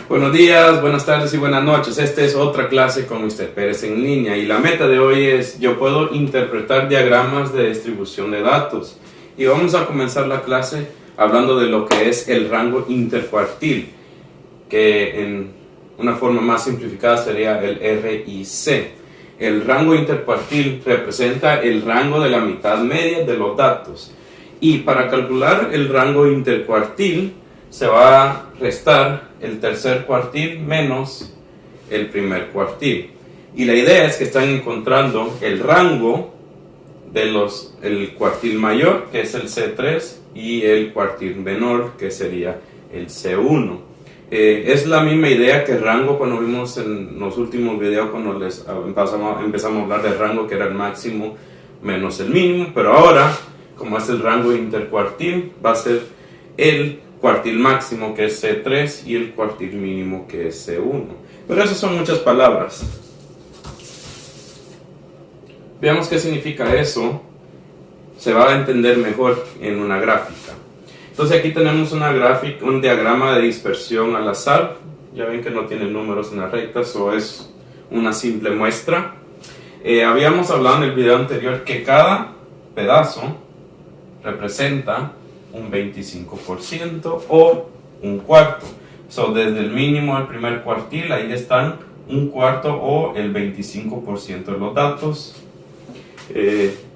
Buenos días, buenas tardes y buenas noches. Esta es otra clase con Mr. Pérez en línea y la meta de hoy es yo puedo interpretar diagramas de distribución de datos. Y vamos a comenzar la clase hablando de lo que es el rango intercuartil, que en una forma más simplificada sería el RIC. El rango intercuartil representa el rango de la mitad media de los datos. Y para calcular el rango intercuartil se va a restar el tercer cuartil menos el primer cuartil. Y la idea es que están encontrando el rango de el cuartil mayor, que es el C3, y el cuartil menor, que sería el C1. Es la misma idea que el rango cuando vimos en los últimos videos, cuando empezamos a hablar del rango, que era el máximo menos el mínimo, pero ahora, como es el rango intercuartil, va a ser el cuartil máximo, que es C3, y el cuartil mínimo, que es C1. Pero esas son muchas palabras. Veamos qué significa eso. Se va a entender mejor en una gráfica. Entonces aquí tenemos una gráfica, un diagrama de dispersión al azar. Ya ven que no tiene números en las rectas, o es una simple muestra. Habíamos hablado en el video anterior que cada pedazo representa un 25% o un cuarto. Desde el mínimo al primer cuartil, ahí están un cuarto o el 25% de los datos.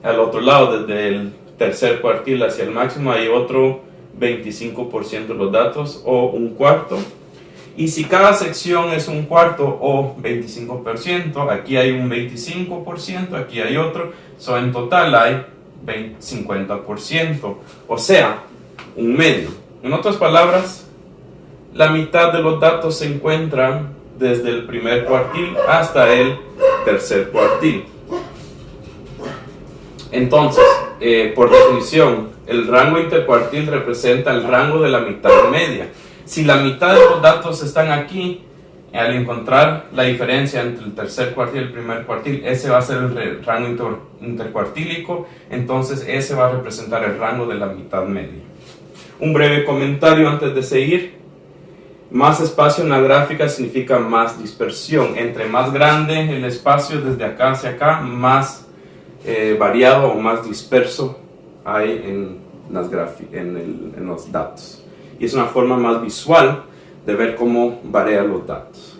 Al otro lado, desde el tercer cuartil hacia el máximo, hay otro 25% de los datos o un cuarto. Y si cada sección es un cuarto o 25%, aquí hay un 25%, aquí hay otro, en total hay 50%, o sea, un medio. En otras palabras, la mitad de los datos se encuentran desde el primer cuartil hasta el tercer cuartil. Entonces, por definición, el rango intercuartil representa el rango de la mitad media. Si la mitad de los datos están aquí, al encontrar la diferencia entre el tercer cuartil y el primer cuartil, ese va a ser el rango intercuartílico, entonces ese va a representar el rango de la mitad media. Un breve comentario antes de seguir. Más espacio en la gráfica significa más dispersión. Entre más grande el espacio desde acá hacia acá, más variado o más disperso hay en los datos. Y es una forma más visual de ver cómo varían los datos.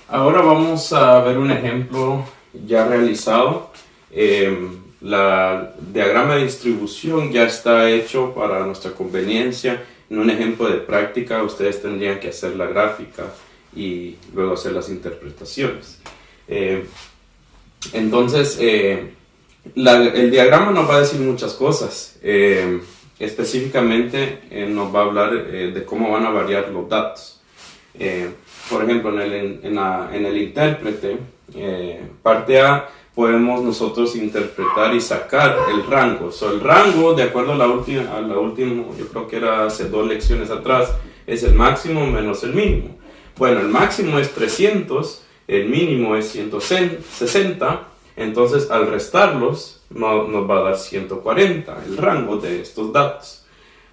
Ahora vamos a ver un ejemplo ya realizado. El diagrama de distribución ya está hecho para nuestra conveniencia. En un ejemplo de práctica, ustedes tendrían que hacer la gráfica y luego hacer las interpretaciones. Entonces, el diagrama nos va a decir muchas cosas. Específicamente nos va a hablar de cómo van a variar los datos. Por ejemplo, en el intérprete, parte A, podemos nosotros interpretar y sacar el rango. El rango, de acuerdo a la última, yo creo que era hace 2 lecciones atrás, es el máximo menos el mínimo. Bueno, el máximo es 300, el mínimo es 160, entonces al restarlos nos va a dar 140, el rango de estos datos.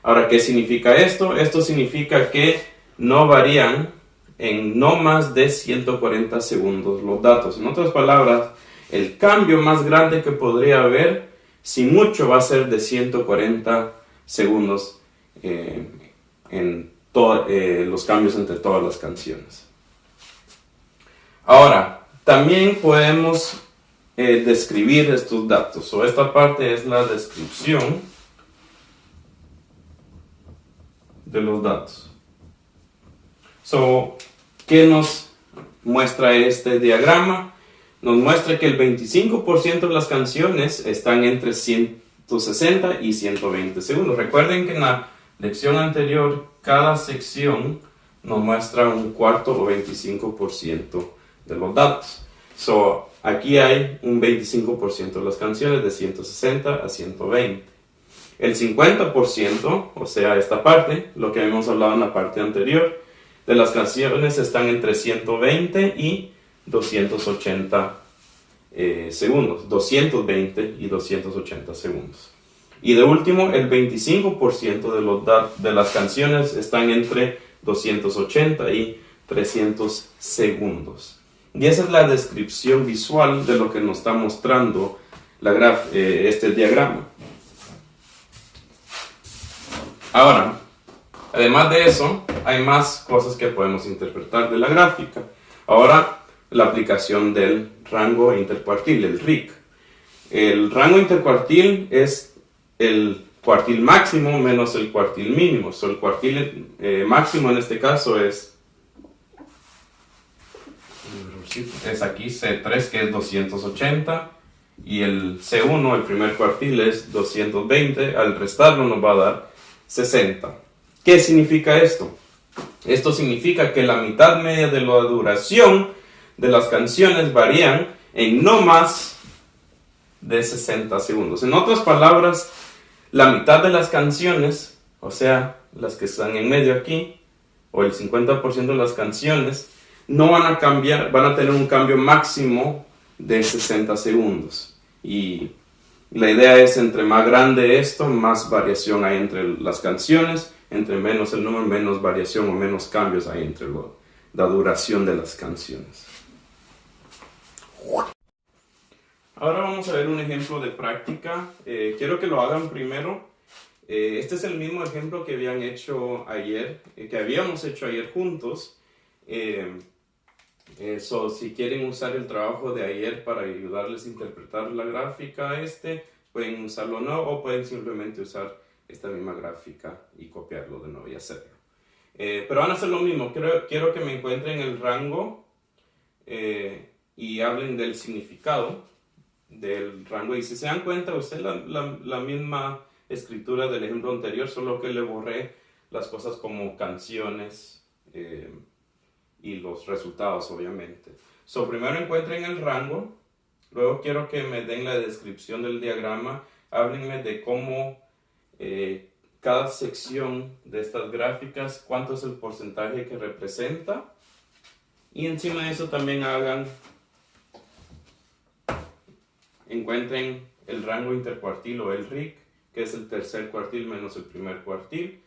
Ahora, ¿qué significa esto? Esto significa que no varían en no más de 140 segundos los datos. En otras palabras, el cambio más grande que podría haber, si mucho, va a ser de 140 segundos en los cambios entre todas las canciones. Ahora, también podemos describir estos datos. Esta parte es la descripción de los datos. ¿Qué nos muestra este diagrama? Nos muestra que el 25% de las canciones están entre 160 y 120 segundos. Recuerden que en la lección anterior, cada sección nos muestra un cuarto o 25% de los datos. Aquí hay un 25% de las canciones de 160 a 120. El 50%, o sea, esta parte, lo que habíamos hablado en la parte anterior, de las canciones están entre 120 y 280 segundos, 220 y 280 segundos. Y de último, el 25% de las canciones están entre 280 y 300 segundos. Y esa es la descripción visual de lo que nos está mostrando este diagrama. Ahora, además de eso, hay más cosas que podemos interpretar de la gráfica. Ahora, la aplicación del rango intercuartil, el RIC. El rango intercuartil es el cuartil máximo menos el cuartil mínimo. El cuartil máximo en este caso es aquí C3, que es 280, y el C1, el primer cuartil, es 220. Al restarlo nos va a dar 60. ¿Qué significa esto? Esto significa que la mitad media de la duración de las canciones varían en no más de 60 segundos. En otras palabras, la mitad de las canciones, o sea, las que están en medio aquí, o el 50% de las canciones, no van a cambiar, van a tener un cambio máximo de 60 segundos. Y la idea es, entre más grande esto, más variación hay entre las canciones. Entre menos el número, menos variación o menos cambios hay entre la duración de las canciones. Ahora vamos a ver un ejemplo de práctica. Quiero que lo hagan primero. Este es el mismo ejemplo que habían hecho ayer, que habíamos hecho ayer juntos. Si quieren usar el trabajo de ayer para ayudarles a interpretar la gráfica, pueden usarlo o no, o pueden simplemente usar esta misma gráfica y copiarlo de nuevo y hacerlo. Pero van a hacer lo mismo. Quiero que me encuentren el rango y hablen del significado del rango. Y si se dan cuenta, usted la misma escritura del ejemplo anterior, solo que le borré las cosas como canciones y los resultados, obviamente. Primero encuentren el rango, luego quiero que me den la descripción del diagrama, háblenme de cómo cada sección de estas gráficas, cuánto es el porcentaje que representa, y encima de eso también encuentren el rango intercuartil o el RIC, que es el tercer cuartil menos el primer cuartil,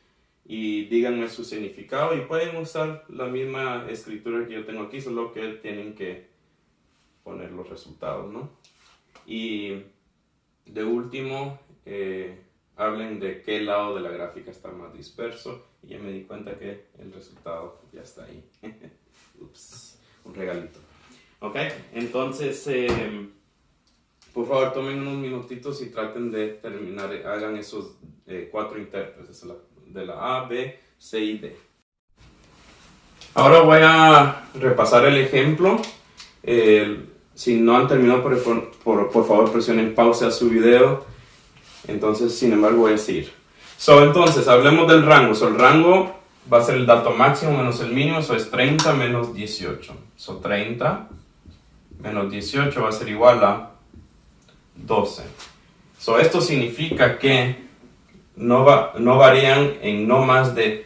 y díganme su significado, y pueden usar la misma escritura que yo tengo aquí, solo que tienen que poner los resultados, ¿no? Y de último, hablen de qué lado de la gráfica está más disperso, y ya me di cuenta que el resultado ya está ahí. Ups, un regalito. Ok, entonces por favor tomen unos minutitos y traten de terminar, hagan esos 4 intérpretes de la A, B, C y D. Ahora voy a repasar el ejemplo. Si no han terminado, por favor presionen pausa a su video. Entonces, sin embargo, voy a seguir. Entonces, hablemos del rango. El rango va a ser el dato máximo menos el mínimo. Eso es 30 menos 18. 30 menos 18 va a ser igual a 12. Esto significa que no varían en no más de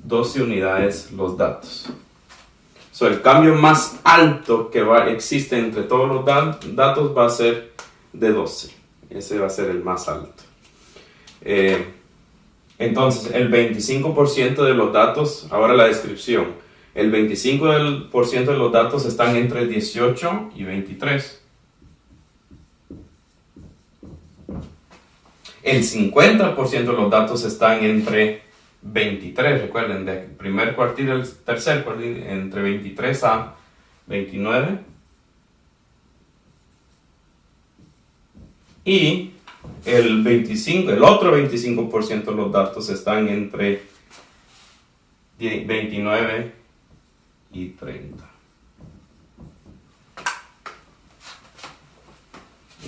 12 unidades los datos. El cambio más alto que existe entre todos los datos va a ser de 12. Ese va a ser el más alto. Entonces, el 25% de los datos, ahora la descripción. El 25% de los datos están entre 18 y 23. El 50% de los datos están entre 23, recuerden, del primer cuartil al tercer cuartil, entre 23 a 29. Y el otro 25% de los datos están entre 29 y 30.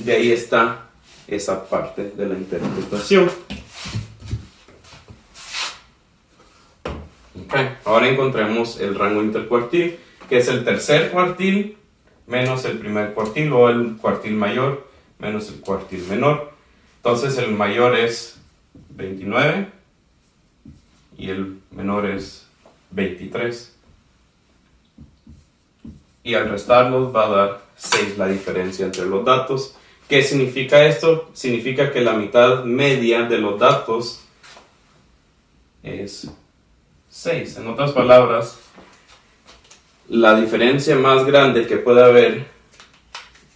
De ahí está esa parte de la interpretación. Okay. Ahora encontremos el rango intercuartil, que es el tercer cuartil menos el primer cuartil, o el cuartil mayor menos el cuartil menor. Entonces el mayor es 29 y el menor es 23. Y al restarlos va a dar 6 la diferencia entre los datos. ¿Qué significa esto? Significa que la mitad media de los datos es 6. En otras palabras, la diferencia más grande que puede haber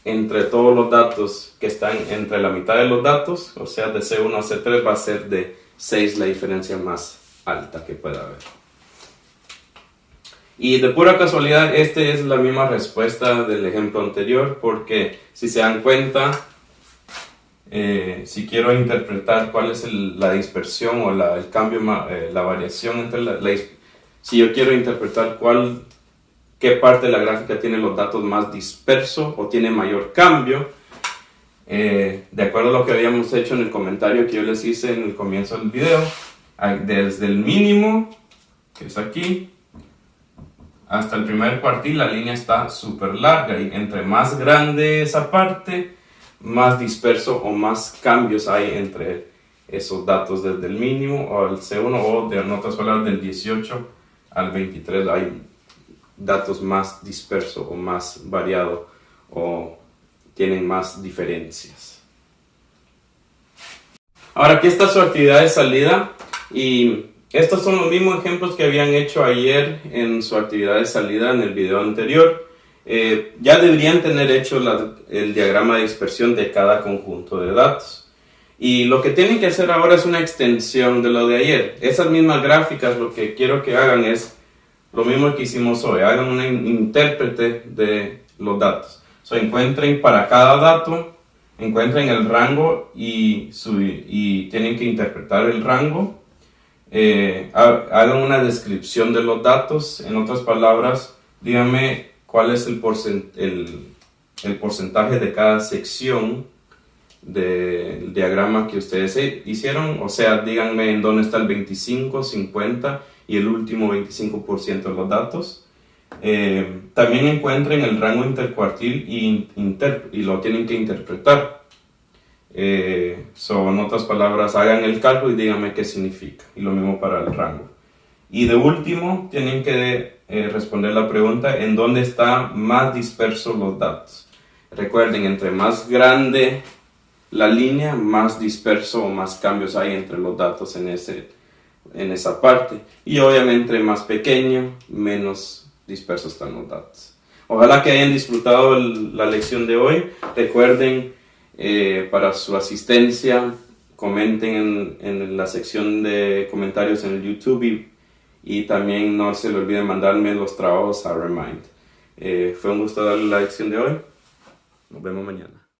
entre todos los datos que están entre la mitad de los datos, o sea, de C1 a C3, va a ser de 6 la diferencia más alta que pueda haber. Y de pura casualidad, esta es la misma respuesta del ejemplo anterior, porque si se dan cuenta, si quiero interpretar cuál es la dispersión o el cambio, la variación entre si yo quiero interpretar qué parte de la gráfica tiene los datos más dispersos o tiene mayor cambio, de acuerdo a lo que habíamos hecho en el comentario que yo les hice en el comienzo del video, desde el mínimo, que es aquí, hasta el primer cuartil la línea está súper larga, y entre más grande esa parte, más disperso o más cambios hay entre esos datos desde el mínimo o al C1, o en otras palabras del 18 al 23 hay datos más dispersos o más variados o tienen más diferencias. Ahora aquí está su actividad de salida, y estos son los mismos ejemplos que habían hecho ayer en su actividad de salida en el video anterior. Ya deberían tener hecho el diagrama de dispersión de cada conjunto de datos. Y lo que tienen que hacer ahora es una extensión de lo de ayer. Esas mismas gráficas, lo que quiero que hagan es lo mismo que hicimos hoy. Hagan un intérprete de los datos. Encuentren para cada dato, encuentren el rango y tienen que interpretar el rango. Hagan una descripción de los datos. En otras palabras, díganme cuál es el porcentaje de cada sección del diagrama que ustedes hicieron. O sea, díganme en dónde está el 25, 50 y el último 25% de los datos. También encuentren el rango intercuartil y lo tienen que interpretar. En otras palabras, hagan el cálculo y díganme qué significa. Y lo mismo para el rango. Y de último, tienen que responder la pregunta en dónde están más dispersos los datos. Recuerden, entre más grande la línea, más disperso o más cambios hay entre los datos en esa parte. Y obviamente, más pequeño, menos dispersos están los datos. Ojalá que hayan disfrutado la lección de hoy. Recuerden, para su asistencia, comenten en la sección de comentarios en el YouTube, y también no se le olviden mandarme los trabajos a Remind. Fue un gusto darle la lección de hoy. Nos vemos mañana.